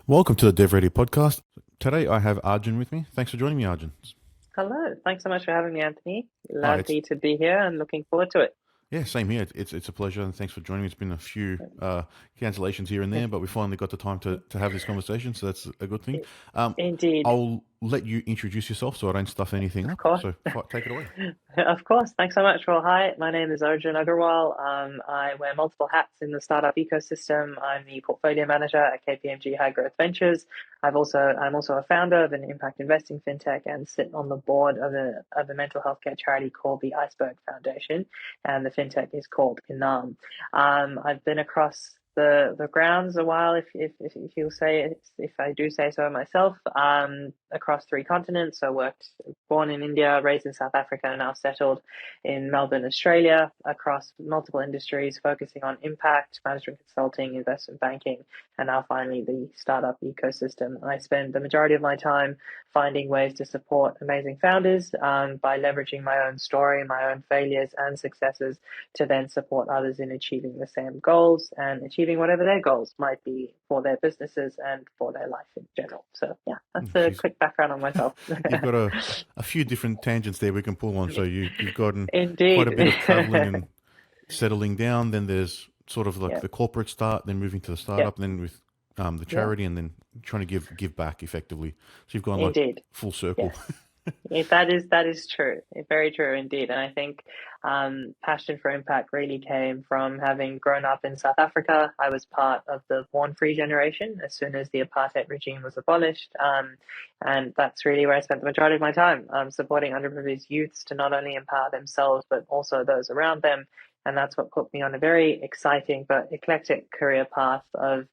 Welcome to the DevReady podcast. Today I have Arjun with me. Thanks for joining me, Arjun. Hello. Thanks so much for having me, Anthony. Oh, it's Lovely to be here and looking forward to it. yeah, same here. It's a pleasure, and thanks for joining me. It's been a few cancellations here and there, but we finally got the time to have this conversation, so that's a good thing. Um, Indeed. I'll let you introduce yourself so I don't stuff anything Of up. course. So take it away. Of course. Thanks so much. Well, hi, my name is Arjun Agarwal. I wear multiple hats in the startup ecosystem. I'm the portfolio manager at KPMG High Growth Ventures. I'm also a founder of an impact investing fintech and sit on the board of a mental health care charity called the Iceberg Foundation, and the fintech is called Inaam. I've been across the grounds a while, if you'll say it, if I do say so myself, across three continents. So worked, born in India, raised in South Africa, and now settled in Melbourne, Australia, across multiple industries, focusing on impact, management consulting, investment banking, and now finally the startup ecosystem. I spend the majority of my time finding ways to support amazing founders by leveraging my own story, my own failures and successes to then support others in achieving the same goals and achieving whatever their goals might be for their businesses and for their life in general. So yeah, that's a She's quick background on myself. You've got a few different tangents there we can pull on. So you've gotten quite a Indeed. bit of traveling and settling down. Then there's sort of like Yeah, the corporate start, then moving to the yeah, startup, then with the yeah. charity, and then trying to give back effectively. So you've gone like Indeed. full circle. Yes. That is true. Very true indeed. And I think passion for impact really came from having grown up in South Africa. I was part of the born free generation as soon as the apartheid regime was abolished. And that's really where I spent the majority of my time, supporting underprivileged youths to not only empower themselves, but also those around them. And that's what put me on a very exciting but eclectic career path of,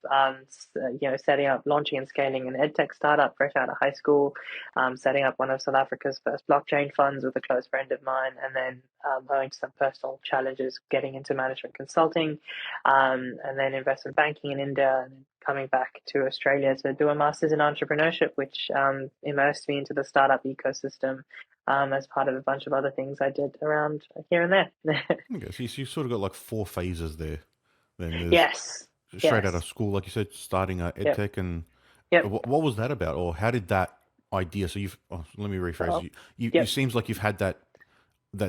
setting up, launching, and scaling an edtech startup fresh out of high school, setting up one of South Africa's first blockchain funds with a close friend of mine, and then owing to some personal challenges, getting into management consulting, and then investment banking in India, and coming back to Australia to do a master's in entrepreneurship, which immersed me into the startup ecosystem as part of a bunch of other things I did around here and there. Okay, so you sort of got like four phases there. Then there's Yes, straight out yes, of school, like you said, starting yep, edtech, and yep, what was that about, or how did that idea? So let me rephrase. oh, You yep, seems like you've had that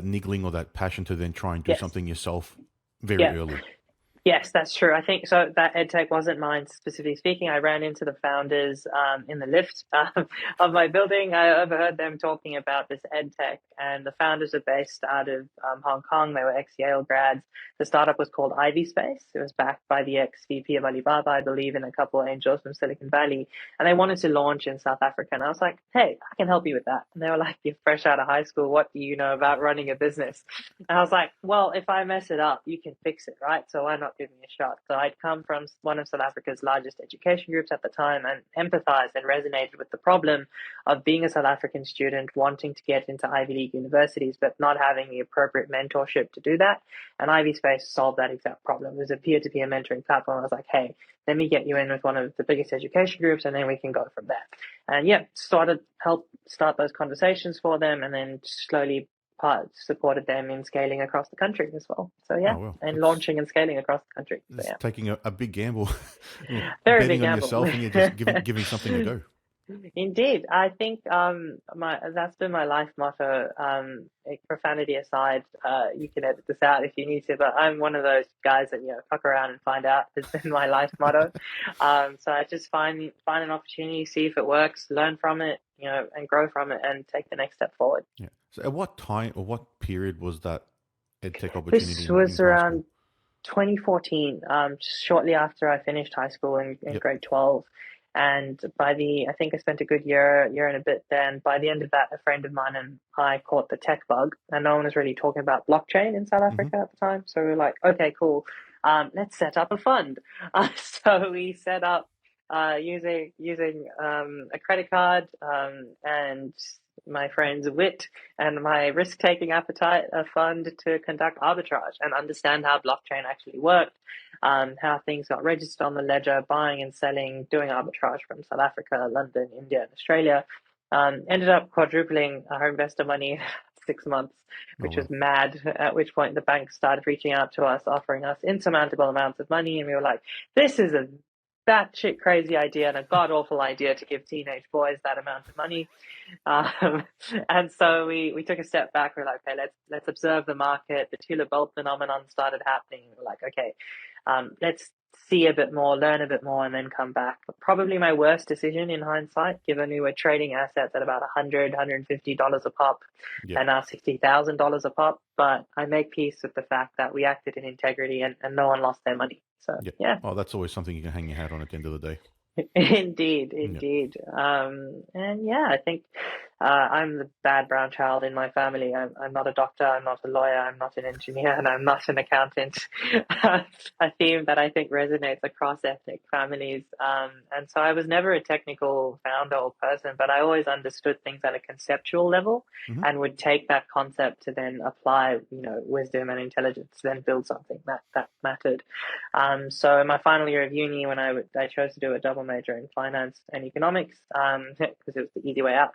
niggling or that passion to then try and do yes, something yourself very yep. early. Yes, that's true. I think so. That EdTech wasn't mine specifically speaking. I ran into the founders in the lift of my building. I overheard them talking about this EdTech, and the founders are based out of Hong Kong. They were ex-Yale grads. The startup was called Ivy Space. It was backed by the ex-VP of Alibaba, I believe, and a couple of angels from Silicon Valley. And they wanted to launch in South Africa. And I was like, hey, I can help you with that. And they were like, you're fresh out of high school. What do you know about running a business? And I was like, well, if I mess it up, you can fix it, right? So why not give me a shot? So I'd come from one of South Africa's largest education groups at the time and empathized and resonated with the problem of being a South African student wanting to get into Ivy League universities, but not having the appropriate mentorship to do that. And Ivy Space solved that exact problem. It was a peer-to-peer mentoring platform. I was like, hey, let me get you in with one of the biggest education groups, and then we can go from there. And yeah, help start those conversations for them, and then slowly supported them in scaling across the country as well. So Oh yeah, well, and launching and scaling across the country. So it's yeah, taking a big gamble, very big betting on gamble. yourself, and you're just giving something a go. Indeed, I think my that's been my life motto. Profanity aside, you can edit this out if you need to, but I'm one of those guys that fuck around and find out has been my life motto. So I just find an opportunity, see if it works, learn from it, and grow from it, and take the next step forward. Yeah. So at what time or what period was that edtech opportunity This in was high school? around 2014, shortly after I finished high school in Yep. grade 12. And I think I spent a good year and a bit there. And by the end of that, a friend of mine and I caught the tech bug, and no one was really talking about blockchain in South Hmm. Africa at the time. So we were like, okay, cool. Let's set up a fund. So we set up using a credit card and my friend's wit and my risk taking appetite, a fund to conduct arbitrage and understand how blockchain actually worked, how things got registered on the ledger, buying and selling, doing arbitrage from South Africa, London, India, and Australia. Ended up quadrupling our investor money in 6 months, Oh which was well. mad. At which point the bank started reaching out to us, offering us insurmountable amounts of money, and we were like, "This is a batshit crazy idea and a god awful idea to give teenage boys that amount of money. Um, and so we took a step back. We're like, okay, let's observe the market. The tulip bulb phenomenon started happening. We're like, okay, let's see a bit more, learn a bit more, and then come back. Probably my worst decision in hindsight, given we were trading assets at about $150 a pop, Yep. and now $60,000 a pop. But I make peace with the fact that we acted in integrity and no one lost their money. So Yep. yeah. Oh, that's always something you can hang your hat on at the end of the day. Indeed, Yep. indeed. And yeah, I think I'm the bad brown child in my family. I'm not a doctor, I'm not a lawyer, I'm not an engineer, and I'm not an accountant. A theme that I think resonates across ethnic families. And so I was never a technical founder or person, but I always understood things at a conceptual level Hmm. and would take that concept to then apply, wisdom and intelligence, then build something that mattered. So in my final year of uni, when I chose to do a double major in finance and economics, because it was the easy way out.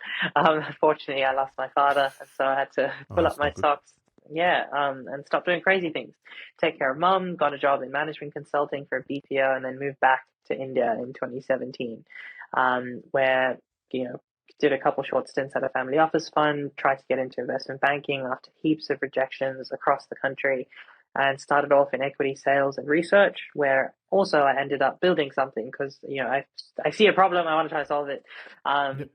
Unfortunately, I lost my father, and so I had to Oh, pull up that's my not good. socks. Yeah, and stop doing crazy things. Take care of mum, got a job in management consulting for a BPO, and then moved back to India in 2017, where did a couple short stints at a family office fund, tried to get into investment banking after heaps of rejections across the country, and started off in equity sales and research, where also I ended up building something because I see a problem, I want to try to solve it. Yep.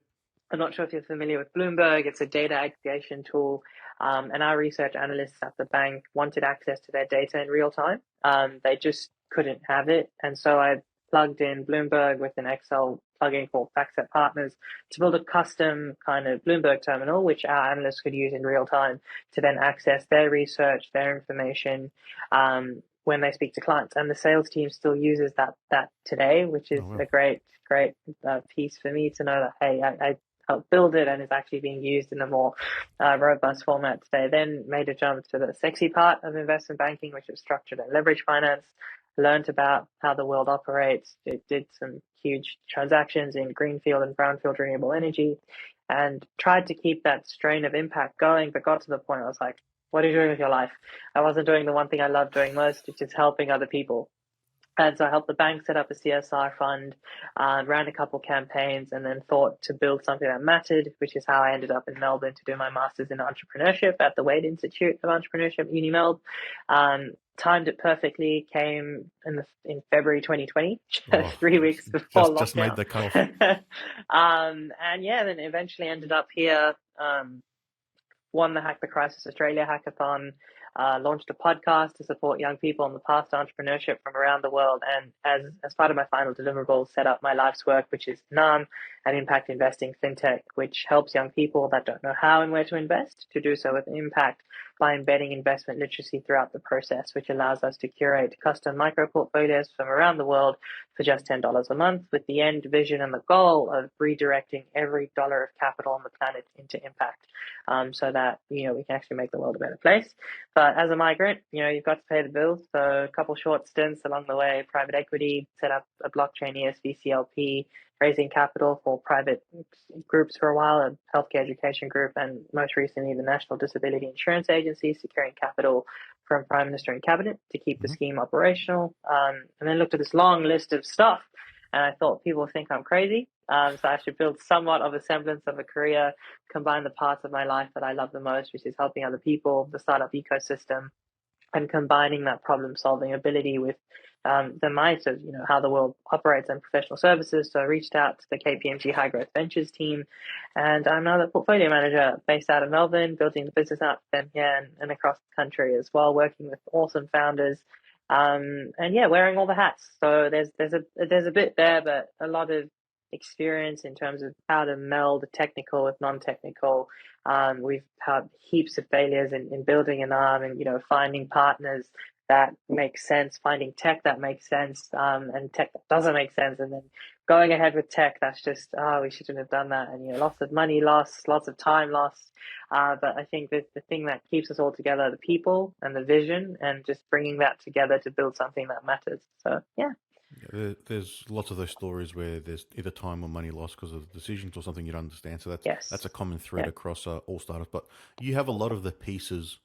I'm not sure if you're familiar with Bloomberg. It's a data aggregation tool, and our research analysts at the bank wanted access to their data in real time. They just couldn't have it, and so I plugged in Bloomberg with an Excel plugin called FactSet Partners to build a custom kind of Bloomberg terminal, which our analysts could use in real time to then access their research, their information, when they speak to clients. And the sales team still uses that today, which is Oh, well. a great piece for me to know that, hey, I helped build it and is actually being used in a more robust format today. Then made a jump to the sexy part of investment banking, which is structured and leverage finance. Learned about how the world operates. It did some huge transactions in greenfield and brownfield renewable energy, and tried to keep that strain of impact going, but got to the point I was like, what are you doing with your life? I wasn't doing the one thing I love doing most, which is helping other people. And so I helped the bank set up a CSR fund, ran a couple campaigns, and then thought to build something that mattered, which is how I ended up in Melbourne to do my master's in entrepreneurship at the Wade Institute of Entrepreneurship, Uni Meld. Timed it perfectly, came in February 2020, Oh, 3 weeks before just made lockdown. the cutoff. And yeah, then eventually ended up here. Won the Hack the Crisis Australia hackathon, launched a podcast to support young people on the path to entrepreneurship from around the world, and as part of my final deliverable, set up my life's work, which is inaam, an impact investing fintech, which helps young people that don't know how and where to invest to do so with impact by embedding investment literacy throughout the process, which allows us to curate custom micro portfolios from around the world for just $10 a month, with the end vision and the goal of redirecting every dollar of capital on the planet into impact, so that we can actually make the world a better place. But as a migrant, you've got to pay the bills. So a couple short stints along the way: private equity, set up a blockchain ESVCLP, raising capital for private groups for a while, a healthcare education group, and most recently the National Disability Insurance Agency, securing capital from Prime Minister and Cabinet to keep the Hmm. scheme operational. And then looked at this long list of stuff, and I thought people think I'm crazy. So I should build somewhat of a semblance of a career, combine the parts of my life that I love the most, which is helping other people, the startup ecosystem, and combining that problem solving ability with the mindset of how the world operates and professional services. So I reached out to the KPMG High Growth Ventures team, and I'm now the portfolio manager based out of Melbourne, building the business out for them here and across the country as well, working with awesome founders. And yeah, wearing all the hats. So there's a bit there, but a lot of experience in terms of how to meld technical with non-technical. We've had heaps of failures in building an arm, and finding partners that make sense, finding tech that makes sense, and tech that doesn't make sense, and then going ahead with tech that's just, we shouldn't have done that, and lots of money lost, lots of time lost. But I think that the thing that keeps us all together are the people and the vision, and just bringing that together to build something that matters. So yeah. Yeah, there's lots of those stories where there's either time or money lost because of decisions or something you don't understand. So that's a Yes. common thread Yeah. across all startups. But you have a lot of the pieces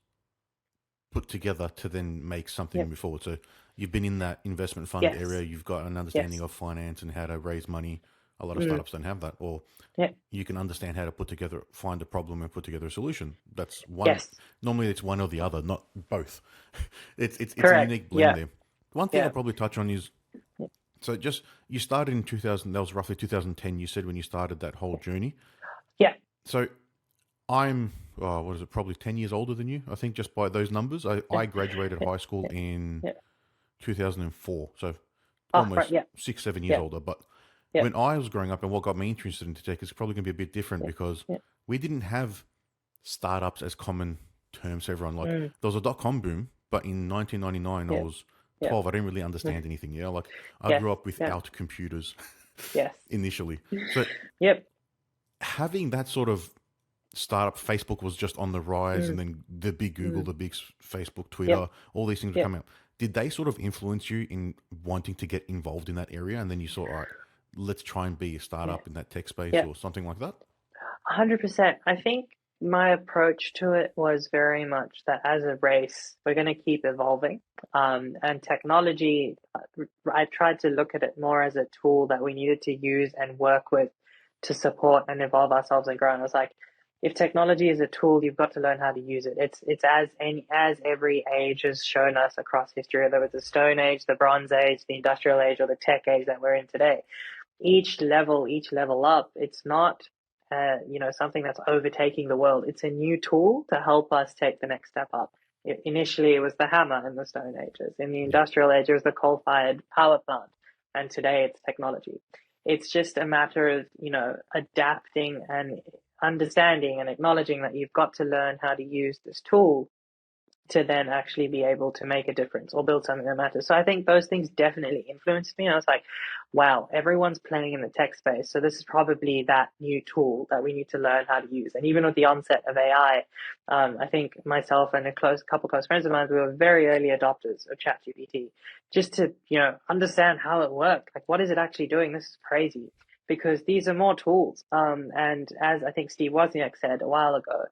put together to then make something Yep. move forward. So you've been in that investment fund area, Yes. you've got an understanding Yes. of finance and how to raise money. A lot of Mm. startups don't have that, or Yep. you can understand how to put together, find a problem and put together a solution. That's one. Yes. Normally, it's one or the other, not both. It's a Correct. unique blend Yeah. there. One thing I'll Yeah. probably touch on is Yep. so just you started in 2000. That was roughly 2010. You said when you started that whole journey. Yeah. So I'm what is it? Probably 10 years older than you. I think just by those numbers. I graduated Yeah. high school Yeah. in Yeah. 2004. So Oh, right. almost Yeah. 6, 7 years Yeah. older. But Yeah. when I was growing up and what got me interested into tech is probably going to be a bit different Yeah. because Yeah. we didn't have startups as common terms for everyone. Like Mm. there was a dot-com boom, but in 1999 I Yeah. was Yeah. 12. I didn't really understand anything. Yeah, like I Yes. grew up Yeah. without computers Yes. initially. So Yep. having that sort of startup, Facebook was just on the rise, and Mm. then the big Google, Mm. the big Facebook, Yep. Twitter, all these things were Yep. coming out. Did they sort of influence you in wanting to get involved in that area? And then you thought, all right, let's try and be a Yeah. startup in that tech space Yep. or something like that? 100%. I think my approach to it was very much that as a race, we're going to keep evolving. And technology, I tried to look at it more as a tool that we needed to use and work with to support and evolve ourselves and grow. And I was like, if technology is a tool, you've got to learn how to use it. It's as every age has shown us across history, whether it's the Stone Age, the Bronze Age, the Industrial Age, or the Tech Age that we're in today. Each level up, it's not something that's overtaking the world. It's a new tool to help us take the next step up. Initially, it was the hammer in the Stone Ages. In the Yeah. Industrial Age, it was the coal-fired power plant, and today it's technology. It's just a matter of adapting and understanding and acknowledging that you've got to learn how to use this tool to then actually be able to make a difference or build something that matters. So I think those things definitely influenced me. I was like, wow, everyone's playing in the tech space. So this is probably that new tool that we need to learn how to use. And even with the onset of AI, I think myself and a couple close friends of mine, we were very early adopters of ChatGPT just to, understand how it worked. Like, what is it actually doing? This is crazy because these are more tools. And as I think Steve Wozniak said a while ago,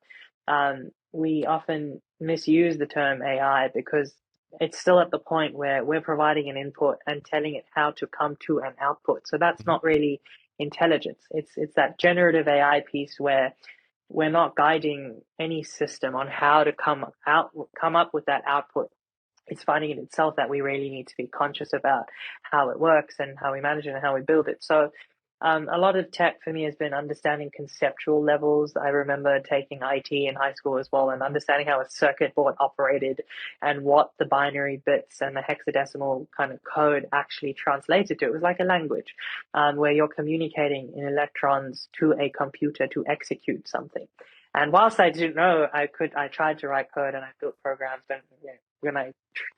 we often misuse the term AI because it's still at the point where we're providing an input and telling it how to come to an output. So that's Mhm. not really intelligence. It's that generative AI piece where we're not guiding any system on how to come up with that output. It's finding in itself that we really need to be conscious about how it works and how we manage it and how we build it. So a lot of tech for me has been understanding conceptual levels. I remember taking IT in high school as well and understanding how a circuit board operated and what the binary bits and the hexadecimal kind of code actually translated to. It was like a language where you're communicating in electrons to a computer to execute something. And whilst I didn't know, I tried to write code and I built programs when I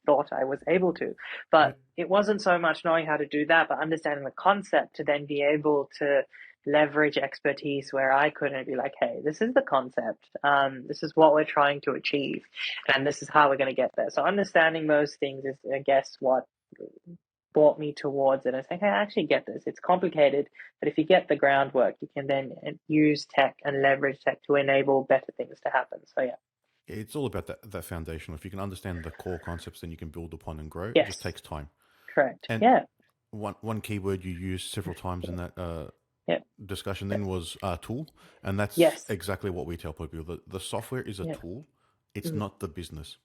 thought I was able to. Yeah. But it wasn't so much knowing how to do that, but understanding the concept to then be able to leverage expertise where I couldn't be like, hey, this is the concept. This is what we're trying to achieve, and this is how we're going to get there. So understanding those things is, I guess, what brought me towards it. I was like, hey, I actually get this. It's complicated, but if you get the groundwork, you can then use tech and leverage tech to enable better things to happen. So yeah. It's all about that foundation. If you can understand the core concepts, then you can build upon and grow. It just Yes. takes time. Correct. And Yeah. one keyword you used several times in that Yeah. discussion then was tool, and that's Yes. exactly what we tell people. The software is a Yeah. tool; it's Mm. not the business.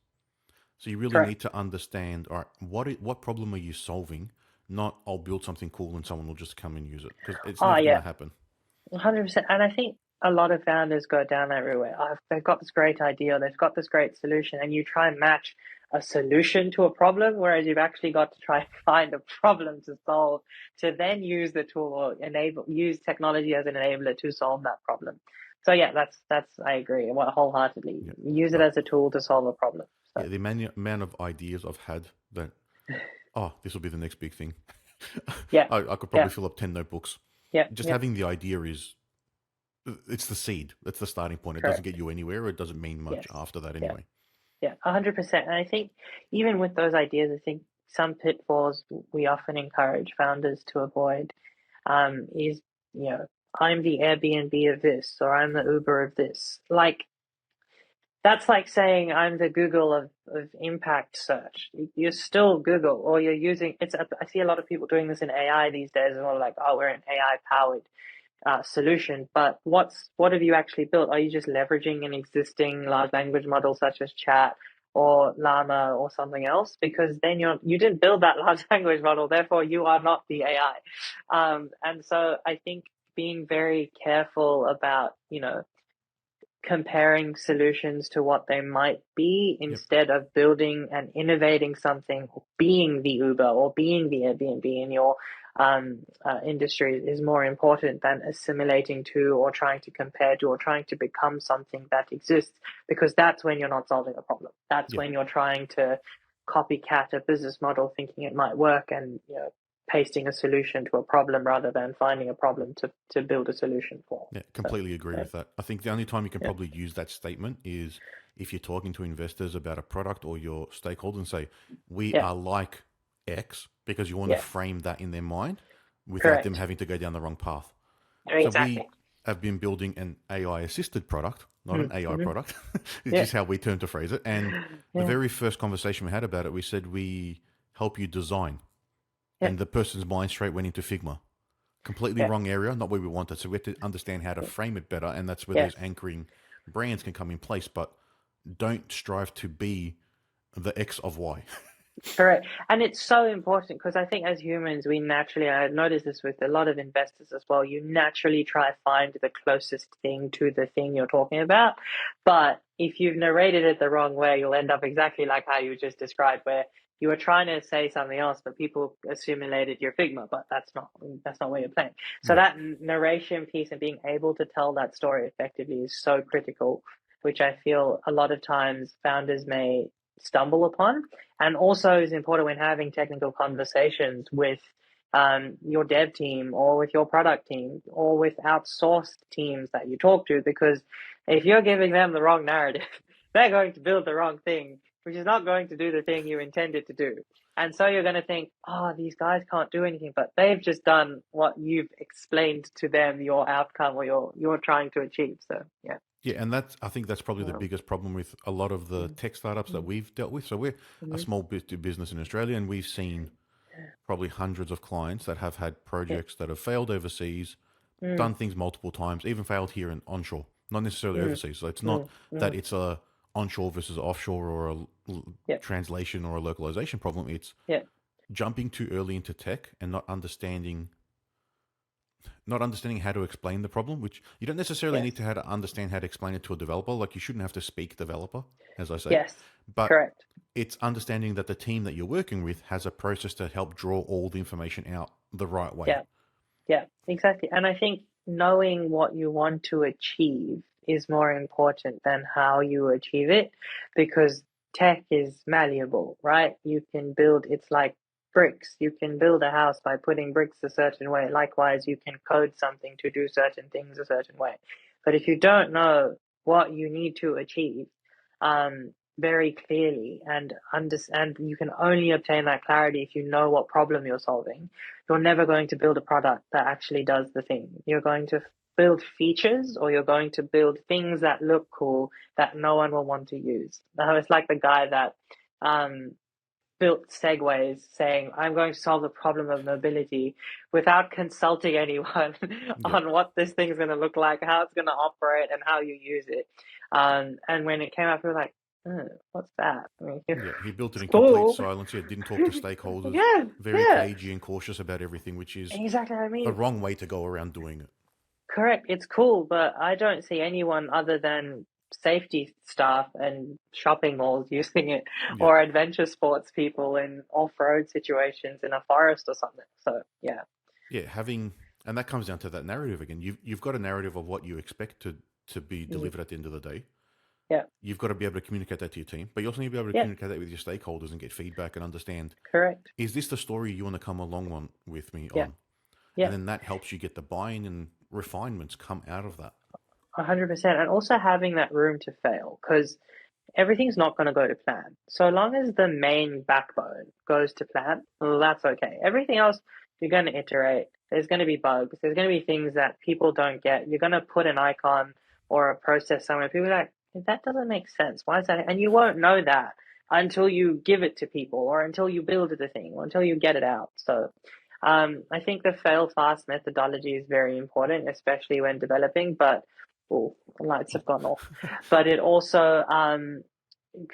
So you really need Correct. to understand, all right, what problem are you solving? Not I'll build something cool and someone will just come and use it because it's Oh never going yeah. to happen. 100%. And I think a lot of founders go down that route where they've got this great idea, they've got this great solution, and you try and match a solution to a problem, whereas you've actually got to try and find a problem to solve to then use the tool or use technology as an enabler to solve that problem. So yeah, that's I agree wholeheartedly. Yeah, Use it no, as a tool to solve a problem. yeah. So The amount of ideas I've had that this will be the next big thing. yeah, I could yeah, probably fill up 10 notebooks. yeah, Just yeah, having the idea is it's the seed. It's the starting point. It doesn't get correct. you anywhere. It doesn't mean much Yes. after that Yeah. anyway. Yeah, 100%. And I think even with those ideas, I think some pitfalls we often encourage founders to avoid is, I'm the Airbnb of this, or I'm the Uber of this. Like, That's like saying I'm the Google of impact search. You're still Google, or you're using it's. I see a lot of people doing this in AI these days, and we're like, oh, we're an AI powered solution. But what have you actually built? Are you just leveraging an existing large language model such as Chat or Llama or something else? Because then you didn't build that large language model, therefore you are not the AI. And so I think being very careful about comparing solutions to what they might be Yep. instead of building and innovating something, or being the Uber or being the Airbnb in your industry is more important than assimilating to or trying to compare to or trying to become something that exists, because that's when you're not solving a problem. That's Yep. when you're trying to copycat a business model thinking it might work, and pasting a solution to a problem rather than finding a problem to build a solution for. Yeah, So completely agree yeah, with that. I think the only time you can yeah, probably use that statement is if you're talking to investors about a product or your stakeholders and say, we yeah, are like X, because you want to yeah. frame that in their mind without them Correct. having to go down the wrong path. So we Exactly. have been building an AI assisted product, not an AI Mm-hmm. product, which Yeah. is how we term to phrase it. And the Yeah. very first conversation we had about it, we said we help you design. Yeah. And the person's mind straight went into Figma. Completely Yeah. wrong area, not where we wanted. So we have to understand how to frame it better. And that's where Yes. those anchoring brands can come in place. But don't strive to be the X of Y. Correct. And it's so important because I think as humans, we naturally, I've noticed this with a lot of investors as well, you naturally try to find the closest thing to the thing you're talking about. But if you've narrated it the wrong way, you'll end up exactly like how you just described, where you were trying to say something else, but people assimilated your Figma, but that's not where you're playing. So Yeah. that narration piece and being able to tell that story effectively is so critical, which I feel a lot of times founders may stumble upon, and also is important when having technical conversations with your dev team or with your product team or with outsourced teams that you talk to, because if you're giving them the wrong narrative, they're going to build the wrong thing, which is not going to do the thing you intended to do. And so you're going to think, oh, these guys can't do anything, but they've just done what you've explained to them, your outcome or you're trying to achieve. So yeah. Yeah, and I think that's probably the biggest problem with a lot of the tech startups that we've dealt with. So we're a Mm-hmm. small business in Australia, and we've seen probably hundreds of clients that have had Yeah. projects that have failed overseas, Mm, done things multiple times, even failed here and onshore, not necessarily mm, overseas. So it's not mm, that mm. it's a onshore versus offshore or a Yeah. translation or a localization problem. It's Yeah. jumping too early into tech and not understanding how to explain the problem, which you don't necessarily Yes. need to how to understand how to explain it to a developer. Like you shouldn't have to speak developer, as I say, Yes. but Correct. it's understanding that the team that you're working with has a process to help draw all the information out the right way. Yeah. Yeah. Exactly. And I think knowing what you want to achieve is more important than how you achieve it, because tech is malleable, right? You can build, it's like bricks. You can build a house by putting bricks a certain way. Likewise, you can code something to do certain things a certain way. But if you don't know what you need to achieve, very clearly and understand, you can only obtain that clarity if you know what problem you're solving. You're never going to build a product that actually does the thing. You're going to build features, or you're going to build things that look cool that no one will want to use. Now, it's like the guy that um, built segways saying, I'm going to solve the problem of mobility without consulting anyone Yep. on what this thing's going to look like, how it's going to operate, and how you use it. And when it came out, we were like, what's that? I mean, Yeah, he built it it's in complete cool. silence. Yeah, didn't talk to stakeholders. Yeah, Very yeah, cagey and cautious about everything, which is exactly. I the mean, wrong way to go around doing it. correct. It's cool, but I don't see anyone other than safety staff and shopping malls using it, Yeah, or adventure sports people in off-road situations in a forest or something. So, yeah. yeah, and that comes down to that narrative again. You've got a narrative of what you expect to be Mm, delivered at the end of the day. yeah. You've got to be able to communicate that to your team, but you also need to be able to Yeah. communicate that with your stakeholders and get feedback and understand, Correct. is this the story you want to come along on with me Yeah. on? And Yeah. then that helps you get the buy-in and refinements come out of that. 100%. And also having that room to fail, because everything's not going to go to plan. So long as the main backbone goes to plan, well, that's okay. Everything else, you're going to iterate. There's going to be bugs. There's going to be things that people don't get. You're going to put an icon or a process somewhere. People are like, that doesn't make sense. Why is that? And you won't know that until you give it to people or until you build the thing or until you get it out. So I think the fail fast methodology is very important, especially when developing, but oh, the lights have gone off. But it also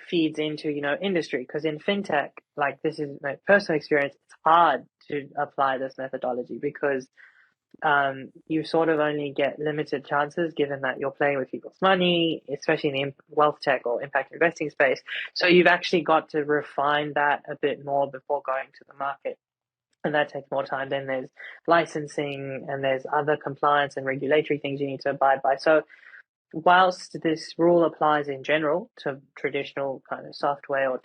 feeds into, industry, because in fintech, like, this is my personal experience, it's hard to apply this methodology because you sort of only get limited chances given that you're playing with people's money, especially in the wealth tech or impact investing space. So you've actually got to refine that a bit more before going to the market. And that takes more time. Then there's licensing and there's other compliance and regulatory things you need to abide by. So whilst this rule applies in general to traditional kind of software or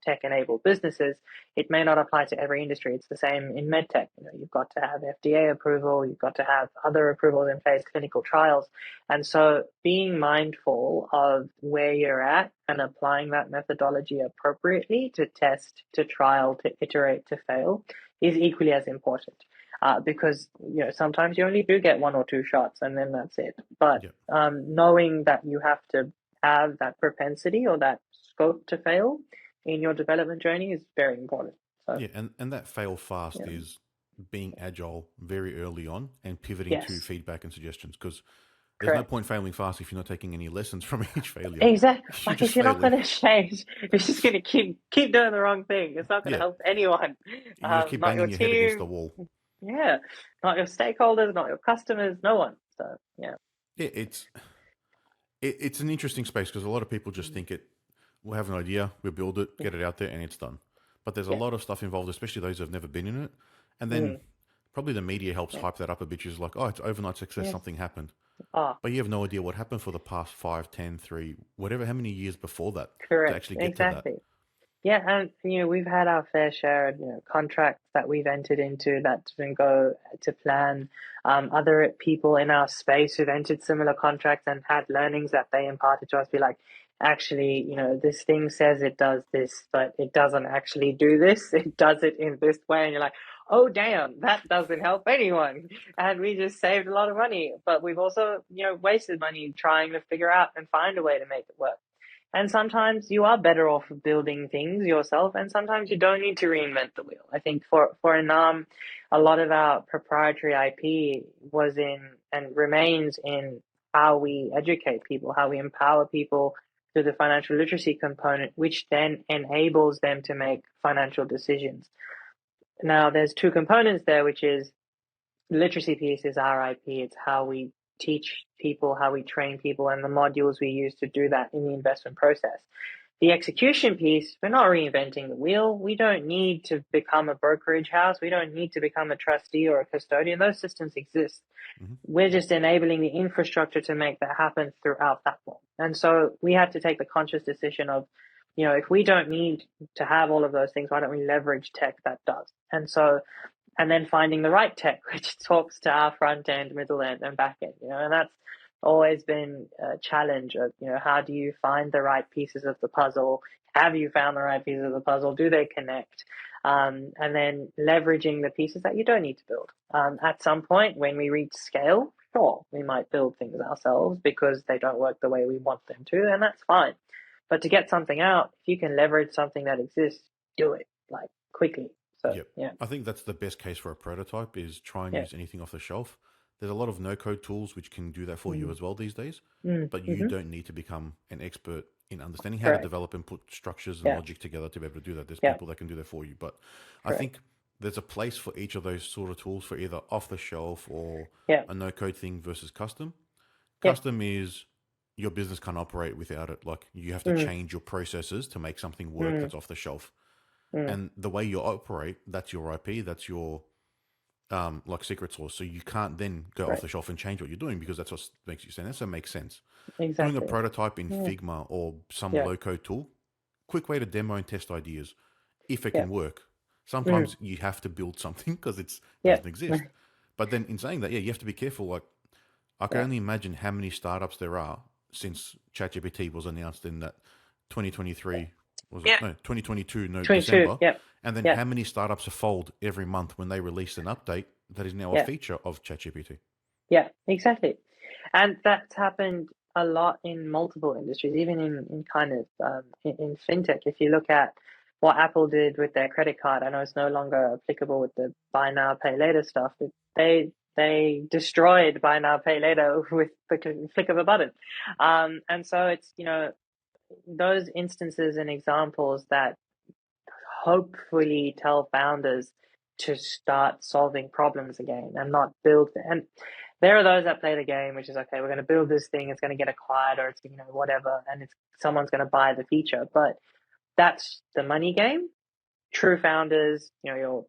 tech enabled businesses, it may not apply to every industry. It's the same in medtech. You've got to have FDA approval, you've got to have other approvals in place, clinical trials. And so being mindful of where you're at and applying that methodology appropriately to test, to trial, to iterate, to fail is equally as important. Because sometimes you only do get one or two shots and then that's it. But knowing that you have to have that propensity or that scope to fail in your development journey is very important. So, and that fail fast is being agile very early on and pivoting to feedback and suggestions, because there's no point failing fast if you're not taking any lessons from each failure. Exactly. Like, if you're not going to change, you're just going to keep doing the wrong thing. It's not going to help anyone. You just keep banging your head against the wall. Yeah, not your stakeholders, not your customers, no one. So it's an interesting space because a lot of people just think we'll have an idea, we'll build it, get it out there, and it's done. But there's a lot of stuff involved, especially those who have never been in it. And then probably the media helps hype that up a bit. It's like, oh, it's overnight success, something happened. But you have no idea what happened for the past 5, 10, 3, whatever, how many years before that to actually get to that. Yeah, and we've had our fair share of contracts that we've entered into that didn't go to plan. Other people in our space who've entered similar contracts and had learnings that they imparted to us, be like, actually, this thing says it does this, but it doesn't actually do this. It does it in this way, and you're like, oh damn, that doesn't help anyone. And we just saved a lot of money, but we've also wasted money trying to figure out and find a way to make it work. And sometimes you are better off building things yourself, and sometimes you don't need to reinvent the wheel. I think for inaam, a lot of our proprietary IP was in and remains in how we educate people, how we empower people through the financial literacy component, which then enables them to make financial decisions. Now, there's two components there, which is the literacy piece is our IP. It's how we teach people, how we train people, and the modules we use to do that in the investment process. The execution piece, we're not reinventing the wheel. We don't need to become a brokerage house. We don't need to become a trustee or a custodian. Those systems exist. We're just enabling the infrastructure to make that happen through our platform. And so we had to take the conscious decision of, if we don't need to have all of those things, why don't we leverage tech that does? And then finding the right tech, which talks to our front end, middle end, and back end, and that's always been a challenge of, how do you find the right pieces of the puzzle? Have you found the right pieces of the puzzle? Do they connect? And then leveraging the pieces that you don't need to build. At some point when we reach scale, sure, we might build things ourselves because they don't work the way we want them to, and that's fine. But to get something out, if you can leverage something that exists, do it, like, quickly. So, I think that's the best case for a prototype, is try and use anything off the shelf. There's a lot of no-code tools which can do that for you as well these days, but you don't need to become an expert in understanding how to develop and put structures and logic together to be able to do that. There's people that can do that for you, but I think there's a place for each of those sort of tools for either off the shelf or a no-code thing versus custom. Custom is your business can't operate without it. Like, you have to change your processes to make something work that's off the shelf. And the way you operate, that's your IP, that's your like secret sauce. So you can't then go off the shelf and change what you're doing because that's what makes you stand out. So it makes sense. Exactly. Doing a prototype in Figma or some low-code tool, quick way to demo and test ideas if it can work. Sometimes you have to build something because it doesn't exist. But then in saying that, you have to be careful. Like, I can only imagine how many startups there are since ChatGPT was announced in that 2023. Was it? No, 2022, December. And then how many startups have fold every month when they release an update that is now a feature of ChatGPT? Yeah, exactly. And that's happened a lot in multiple industries, even in kind of in fintech. If you look at what Apple did with their credit card, I know it's no longer applicable with the buy now, pay later stuff, but they destroyed buy now, pay later with the flick of a button. And so it's, those instances and examples that hopefully tell founders to start solving problems again and not build. And there are those that play the game, which is, okay, we're going to build this thing, it's going to get acquired, or it's, whatever, and someone's going to buy the feature. But that's the money game. True founders, your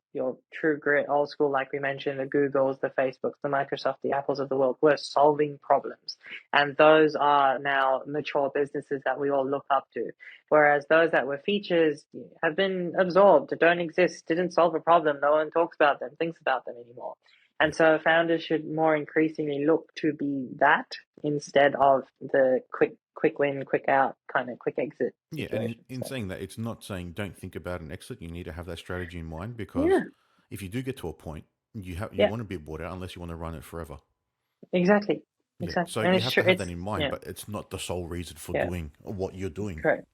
true grit, old school, like we mentioned, the Googles, the Facebooks, the Microsoft, the Apples of the world, were solving problems. And those are now mature businesses that we all look up to. Whereas those that were features have been absorbed, don't exist, didn't solve a problem. No one talks about them, thinks about them anymore. And so founders should more increasingly look to be that instead of the quick win, quick out, kind of quick exit situation. Yeah, and in saying that, it's not saying don't think about an exit. You need to have that strategy in mind, because if you do get to a point, you want to be bought out unless you want to run it forever. Exactly. Yeah. So and you have to have that in mind, but it's not the sole reason for doing what you're doing. Correct.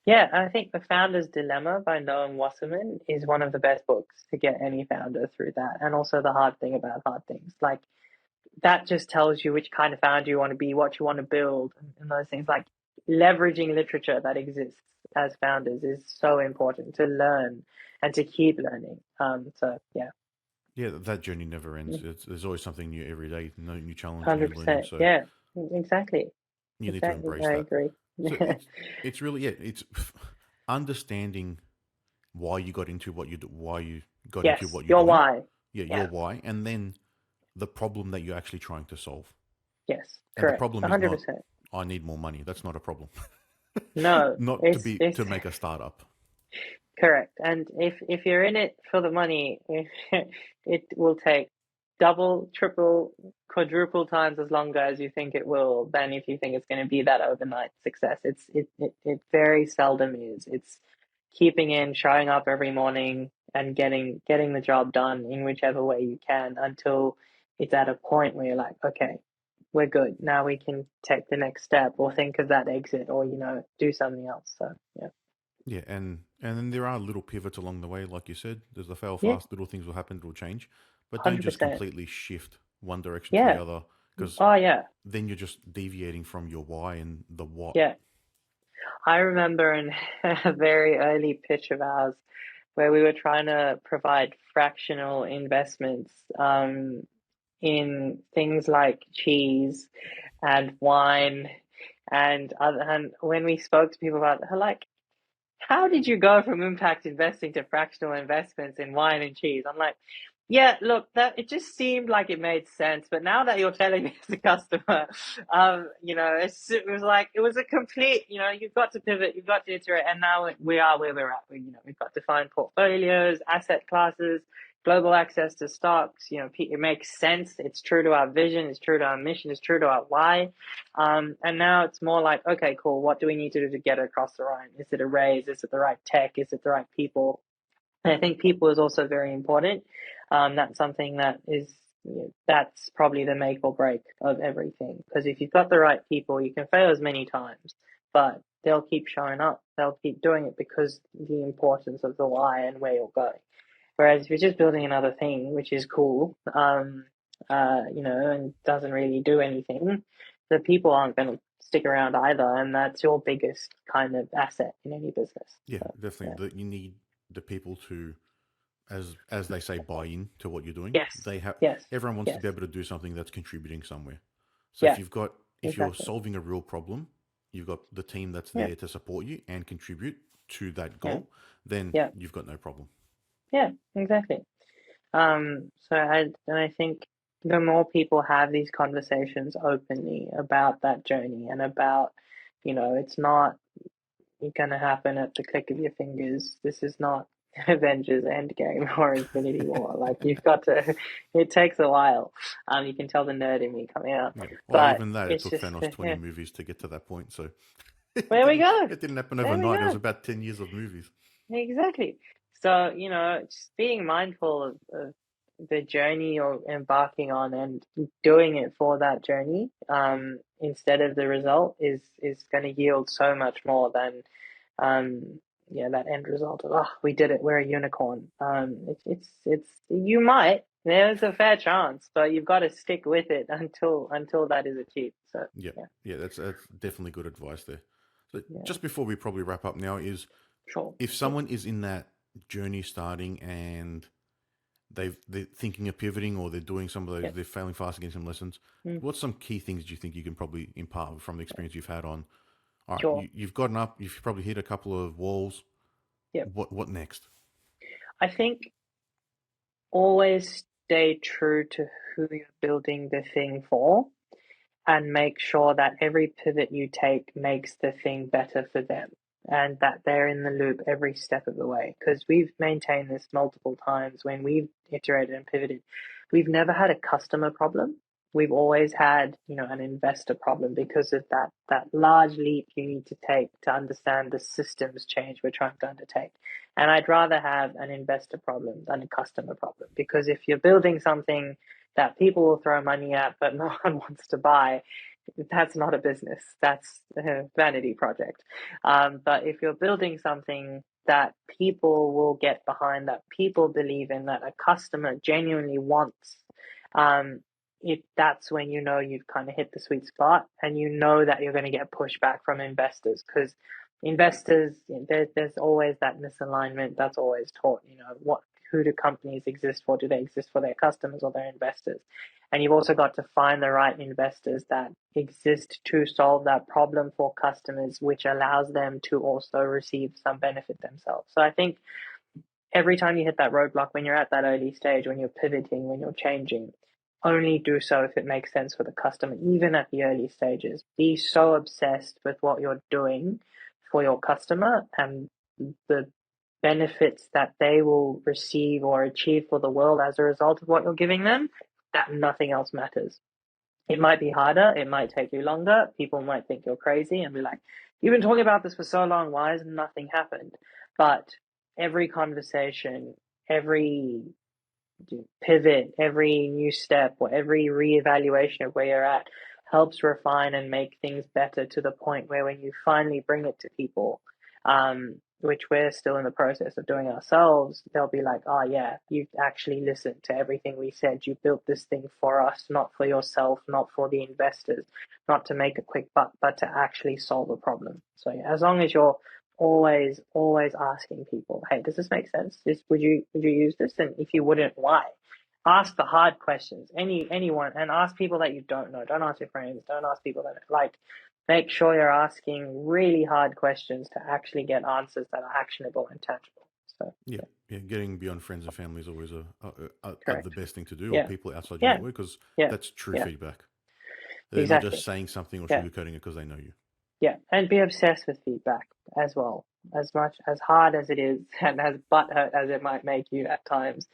Yeah, I think The Founder's Dilemma by Noam Wasserman is one of the best books to get any founder through that. And also The Hard Thing About Hard Things. Like, that just tells you which kind of founder you want to be, what you want to build, and those things. Like, leveraging literature that exists as founders is so important to learn and to keep learning. Yeah, that journey never ends. There's always something new every day, new challenge, 100%. new learning. So yeah, exactly. You need to embrace I that. agree. So it's really it's understanding why you got into what you do, why you got into what you're doing. Why. Yeah, your why, and then the problem that you're actually trying to solve. Yes, and correct. The problem 100%. is not, I need more money. That's not a problem. No, not to make a startup. Correct. And if you're in it for the money, it will take double, triple, quadruple times as longer as you think it will than if you think it's going to be that overnight success. It very seldom is. It's keeping in, showing up every morning and getting the job done in whichever way you can until it's at a point where you're like, okay, we're good. Now we can take the next step or think of that exit or, do something else. So, yeah. Yeah, and then there are little pivots along the way, like you said. There's the fail fast, little things will happen, it'll change. But don't 100%. just completely shift one direction to the other, because then you're just deviating from your why and the what. Yeah. I remember in a very early pitch of ours where we were trying to provide fractional investments in things like cheese and wine and when we spoke to people about it, they're like, how did you go from impact investing to fractional investments in wine and cheese? I'm like, yeah, look, that it just seemed like it made sense, but now that you're telling me as a customer, it was like it was a complete, you've got to pivot, you've got to iterate, and now we are where we're at. We've got defined portfolios, asset classes, global access to stocks. It makes sense. It's true to our vision. It's true to our mission. It's true to our why. And now it's more like, okay, cool. What do we need to do to get across the line? Is it a raise? Is it the right tech? Is it the right people? And I think people is also very important. That's something that is, that's probably the make or break of everything. Because if you've got the right people, you can fail as many times, but they'll keep showing up. They'll keep doing it because the importance of the why and where you're going. Whereas if you're just building another thing, which is cool, and doesn't really do anything, the people aren't going to stick around either. And that's your biggest kind of asset in any business. Yeah, so, definitely. Yeah. You need the people to, as they say, buy in to what you're doing. Yes. They have. Yes. Everyone wants to be able to do something that's contributing somewhere. So if you're solving a real problem, you've got the team that's there to support you and contribute to that goal, then you've got no problem. Yeah, exactly. I think the more people have these conversations openly about that journey and about, it's not going to happen at the click of your fingers. This is not Avengers Endgame or Infinity War. Like, you've got to, it takes a while. You can tell the nerd in me coming out. Yeah. Well, even that, it took Thanos 20 movies to get to that point. So there we go. It didn't happen overnight. It was about 10 years of movies. Exactly. So, just being mindful of the journey you're embarking on and doing it for that journey, instead of the result is going to yield so much more than, that end result of, oh, we did it, we're a unicorn. You might, there's a fair chance, but you've got to stick with it until that is achieved. So that's definitely good advice there. So yeah, just before we probably wrap up now, is sure. if someone is in that journey starting and they're thinking of pivoting, or they're doing some of those, they're failing fast against some lessons, what's some key things do you think you can probably impart from the experience you've had on, all right, Sure. you've gotten up, you've probably hit a couple of walls. Yep. What next? I think always stay true to who you're building the thing for, and make sure that every pivot you take makes the thing better for them, and that they're in the loop every step of the way. Because we've maintained this multiple times when we've iterated and pivoted. We've never had a customer problem. We've always had, an investor problem because of that large leap you need to take to understand the systems change we're trying to undertake. And I'd rather have an investor problem than a customer problem, because if you're building something that people will throw money at but no one wants to buy, that's not a business. That's a vanity project. But if you're building something that people will get behind, that people believe in, that a customer genuinely wants, that's when you've kind of hit the sweet spot, and that you're going to get pushback from investors, because investors, there's always that misalignment that's always taught. Who do companies exist for? Do they exist for their customers or their investors? And you've also got to find the right investors that exist to solve that problem for customers, which allows them to also receive some benefit themselves. So I think every time you hit that roadblock, when you're at that early stage, when you're pivoting, when you're changing, only do so if it makes sense for the customer, even at the early stages. Be so obsessed with what you're doing for your customer and the benefits that they will receive or achieve for the world as a result of what you're giving them, that nothing else matters. It might be harder, it might take you longer, people might think you're crazy and be like, you've been talking about this for so long, why has nothing happened? But every conversation, every pivot, every new step, or every reevaluation of where you're at helps refine and make things better, to the point where when you finally bring it to people, which we're still in the process of doing ourselves, they'll be like, oh yeah, you actually listened to everything we said. You built this thing for us, not for yourself, not for the investors, not to make a quick buck, but to actually solve a problem. So yeah, as long as you're always asking people, hey, does this make sense? Would you use this? And if you wouldn't, why? Ask the hard questions. Anyone, and ask people that you don't know. Don't ask your friends. Don't ask people that like. Make sure you're asking really hard questions to actually get answers that are actionable and tangible. So yeah, getting beyond friends and family is always the correct. best thing to do, or Yeah, people outside your yeah, network, because yeah, that's true yeah. feedback. They're not just Exactly. saying something or Yeah, sugarcoating it because they know you. yeah, and be obsessed with feedback as well. As much as hard as it is, and as butthurt as it might make you at times,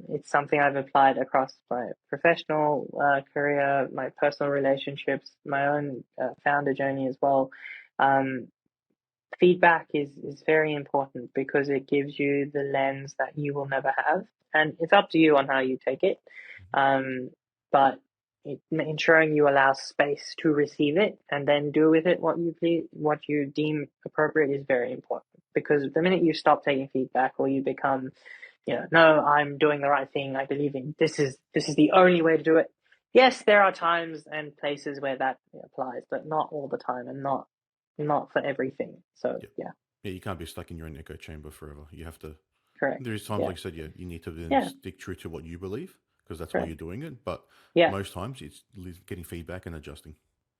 it's something I've applied across my professional career, my personal relationships, my own founder journey as well. Um, Feedback is very important because it gives you the lens that you will never have, and it's up to you on how you take it. Um, but ensuring you allow space to receive it and then do with it what you deem appropriate is very important. Because the minute you stop taking feedback, or you become, no, I'm doing the right thing, I believe in this is the only way to do it. Yes, there are times and places where that applies, but not all the time, and not for everything. So Yeah, you can't be stuck in your own echo chamber forever. You have to. correct. There's times, Yeah. like I said, you need to then Yeah. stick true to what you believe, because that's why you're Correct. doing it. But Yeah. most times, it's getting feedback and adjusting.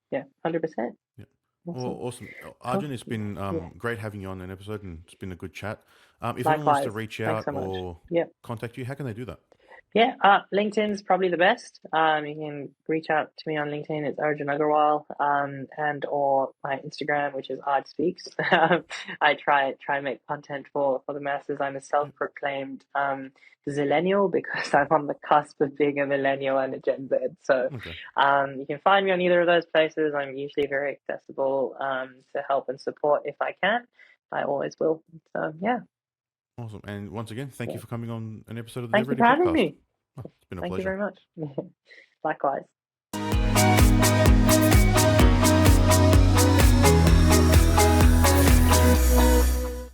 Yeah. 100%. Yeah. Well, Awesome. awesome. Cool. Arjun, it's been Yeah. great having you on an episode, and it's been a good chat. If anyone wants to Likewise. reach Thanks out so much. or Yeah. contact you, how can they do that? Yeah, LinkedIn's probably the best. You can reach out to me on LinkedIn. It's Arjun Agarwal, and or my Instagram, which is Art Speaks. I try and make content for the masses. I'm a Yeah. self-proclaimed zillennial because I'm on the cusp of being a millennial and a Gen Z. So Okay. you can find me on either of those places. I'm usually very accessible to help and support if I can. I always will. So yeah. Awesome. And once again, thank you Yeah. for coming on an episode of the Thank you DevReady for having podcast. me. Oh, it's been a Thank pleasure. you very much. Likewise.